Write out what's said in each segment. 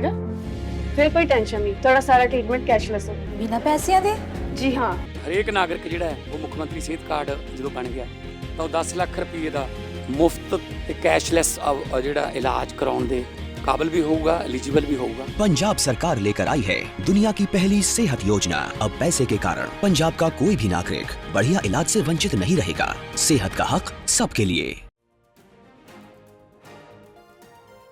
जाएगा? फिर कोई टेंशन नहीं, थोड़ा सारा ट्रीटमेंट कैशलेस है। बिना पैसिਆਂ ਦੇ? जी हाँ। ਹਰੇਕ ਨਾਗਰਿਕ ਜਿਹੜਾ ਹੈ ਉਹ ਮੁੱਖ ਮੰਤਰੀ ਸਿਹਤ ਕਾਰਡ ਜਦੋਂ ਬਣ ਗਿਆ ਤਾਂ ਉਹ 10 ਲੱਖ ਰੁਪਏ ਦਾ ਮੁਫਤ ਤੇ ਕੈਸ਼ਲੈਸ ਜਿਹੜਾ ਇਲਾਜ ਕਰਾਉਣ ਦੇ काबिल भी होगा, एलिजिबल भी होगा। पंजाब सरकार लेकर आई है दुनिया की पहली सेहत योजना। अब पैसे के कारण पंजाब का कोई भी नागरिक बढ़िया इलाज से वंचित नहीं रहेगा। सेहत का हक सबके लिए।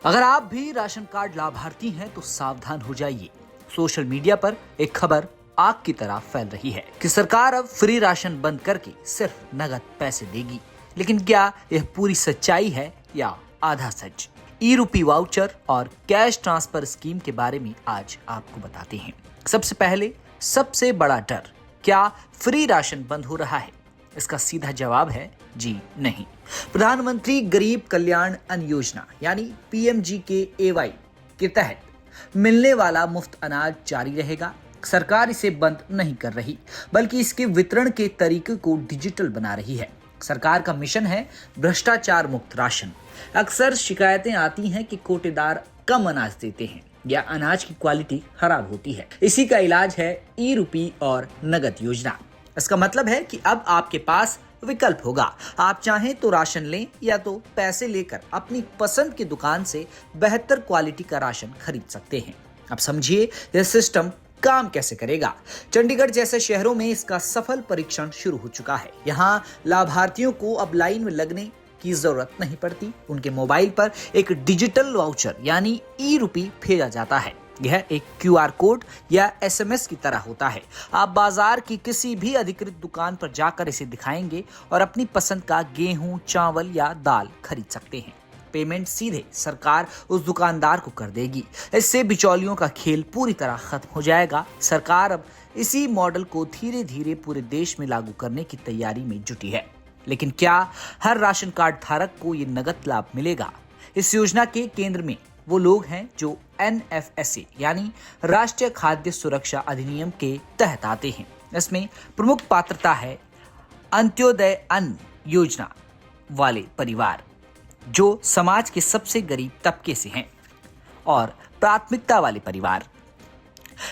अगर आप भी राशन कार्ड लाभार्थी हैं तो सावधान हो जाइए। सोशल मीडिया पर एक खबर आग की तरह फैल रही है कि सरकार अब फ्री राशन बंद करके सिर्फ नगद पैसे देगी। लेकिन क्या यह पूरी सच्चाई है या आधा सच? ई रूपी वाउचर और कैश ट्रांसफर स्कीम के बारे में आज आपको बताते हैं। सबसे पहले सबसे बड़ा डर, क्या फ्री राशन बंद हो रहा है? इसका सीधा जवाब है जी नहीं। प्रधानमंत्री गरीब कल्याण अन्न योजना यानी PMGKAY के तहत मिलने वाला मुफ्त अनाज जारी रहेगा। सरकार इसे बंद नहीं कर रही, बल्कि इसके वितरण के तरीके को डिजिटल बना रही है। सरकार का मिशन है भ्रष्टाचार मुक्त राशन। अक्सर शिकायतें आती हैं कि कोटेदार कम अनाज देते हैं या अनाज की क्वालिटी खराब होती है। इसी का इलाज है ई रूपी और नगद योजना। इसका मतलब है कि अब आपके पास विकल्प होगा। आप चाहें तो राशन लें या तो पैसे लेकर अपनी पसंद की दुकान से बेहतर क्वालिटी का राशन खरीद सकते हैं। अब समझिए यह सिस्टम काम कैसे करेगा। चंडीगढ़ जैसे शहरों में इसका सफल परीक्षण शुरू हो चुका है। यहाँ लाभार्थियों को अब लाइन में लगने की जरूरत नहीं पड़ती। उनके मोबाइल पर एक डिजिटल वाउचर यानी ई रूपी भेजा जाता है। यह एक QR कोड या SMS की तरह होता है। आप बाजार की किसी भी अधिकृत दुकान पर जाकर इसे दिखाएंगे और अपनी पसंद का गेहूं, चावल या दाल खरीद सकते हैं। पेमेंट सीधे सरकार उस दुकानदार को कर देगी। इससे बिचौलियों का खेल पूरी तरह खत्म हो जाएगा। सरकार अब इसी मॉडल को धीरे धीरे पूरे देश में लागू करने की तैयारी में जुटी है। लेकिन क्या हर राशन कार्ड धारक को ये नगद लाभ मिलेगा? इस योजना के केंद्र में वो लोग हैं जो NFSA यानी राष्ट्रीय खाद्य सुरक्षा अधिनियम के तहत आते हैं। इसमें प्रमुख पात्रता है अंत्योदय अन्न योजना वाले परिवार, जो समाज के सबसे गरीब तबके से हैं, और प्राथमिकता वाले परिवार।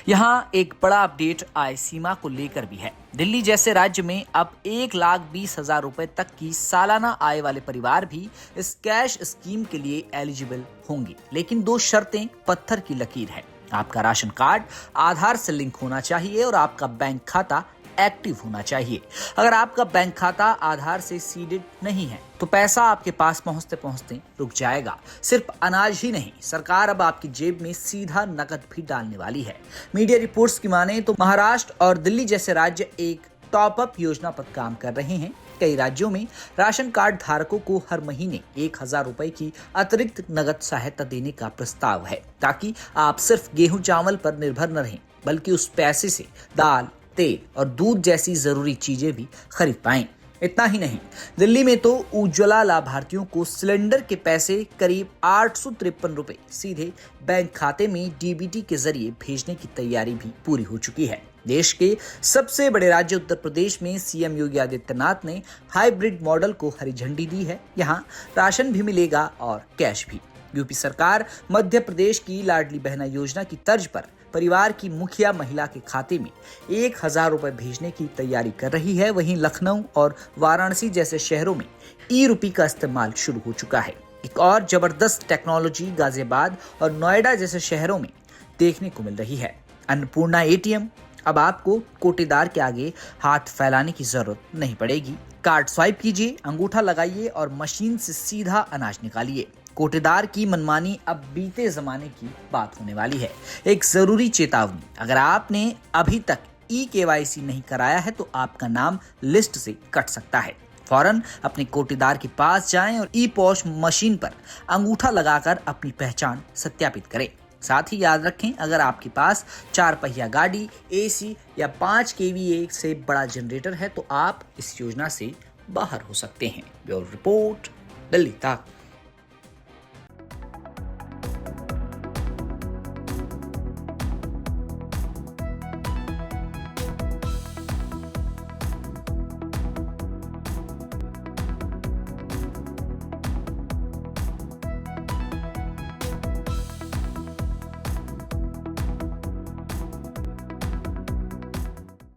यहाँ एक बड़ा अपडेट आय सीमा को लेकर भी है। दिल्ली जैसे राज्य में अब 1,20,000 रुपए तक की सालाना आय वाले परिवार भी इस कैश स्कीम के लिए एलिजिबल होंगे। लेकिन 2 शर्तें पत्थर की लकीर है। आपका राशन कार्ड आधार से लिंक होना चाहिए और आपका बैंक खाता एक्टिव होना चाहिए। अगर आपका बैंक खाता आधार से सीडेड नहीं है तो पैसा आपके पास पहुंचते पहुंचते रुक जाएगा। सिर्फ अनाज ही नहीं, सरकार अब आपकी जेब में सीधा नकद भी डालने वाली है। मीडिया रिपोर्ट्स की माने तो महाराष्ट्र और दिल्ली जैसे राज्य एक टॉप अप योजना पर काम कर रहे हैं। कई राज्यों में राशन कार्ड धारकों को हर महीने 1,000 रुपए की अतिरिक्त नगद सहायता देने का प्रस्ताव है, ताकि आप सिर्फ गेहूं चावल पर निर्भर न रहें, बल्कि उस पैसे से दाल, तेल और दूध जैसी जरूरी चीजें भी खरीद पाएं। इतना ही नहीं, दिल्ली में तो उज्ज्वला लाभार्थियों को सिलेंडर के पैसे करीब 853 रुपए सीधे बैंक खाते में DBT के जरिए भेजने की तैयारी भी पूरी हो चुकी है। देश के सबसे बड़े राज्य उत्तर प्रदेश में CM योगी आदित्यनाथ ने हाइब्रिड मॉडल को हरी झंडी दी है। यहाँ राशन भी मिलेगा और कैश भी। यूपी सरकार मध्य प्रदेश की लाडली बहना योजना की तर्ज पर परिवार की मुखिया महिला के खाते में 1,000 रुपए भेजने की तैयारी कर रही है। वहीं लखनऊ और वाराणसी जैसे शहरों में ई रूपी का इस्तेमाल शुरू हो चुका है। एक और जबरदस्त टेक्नोलॉजी गाजियाबाद और नोएडा जैसे शहरों में देखने को मिल रही है। अन्नपूर्णा ATM। अब आपको कोटेदार के आगे हाथ फैलाने की जरूरत नहीं पड़ेगी। कार्ड स्वाइप कीजिए, अंगूठा लगाइए और मशीन से सीधा अनाज निकालिए। कोटेदार की मनमानी अब बीते जमाने की बात होने वाली है। एक जरूरी चेतावनी, अगर आपने अभी तक eKYC नहीं कराया है तो आपका नाम लिस्ट से कट सकता है। फौरन अपने कोटेदार के पास जाएं और ePOS मशीन पर अंगूठा लगाकर अपनी पहचान सत्यापित करें। साथ ही याद रखें, अगर आपके पास 4 पहिया गाड़ी, AC या 5 kVA से बड़ा जनरेटर है तो आप इस योजना से बाहर हो सकते हैं। ब्यूरो रिपोर्ट, दिल्ली तक।